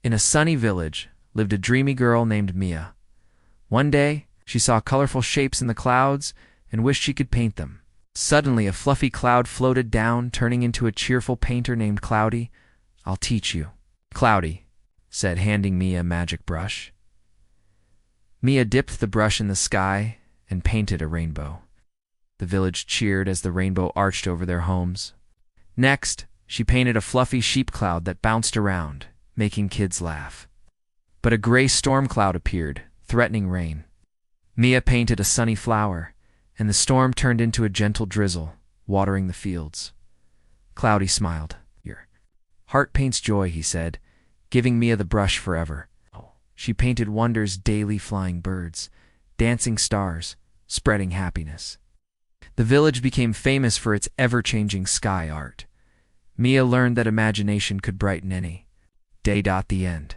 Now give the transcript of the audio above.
In a sunny village lived a dreamy girl named Mia. One day, she saw colorful shapes in the clouds and wished she could paint them. Suddenly, a fluffy cloud floated down, turning into a cheerful painter named Cloudy. "I'll teach you," Cloudy said, handing Mia a magic brush. Mia dipped the brush in the sky and painted a rainbow. The village cheered as the rainbow arched over their homes. Next, she painted a fluffy sheep cloud that bounced around, making kids laugh. But a gray storm cloud appeared, threatening rain. Mia painted a sunny flower, and the storm turned into a gentle drizzle, watering the fields. Cloudy smiled. "Your heart paints joy," he said, giving Mia the brush forever. She painted wonders: daily flying birds, dancing stars, spreading happiness. The village became famous for its ever-changing sky art. Mia learned that imagination could brighten any day. The end.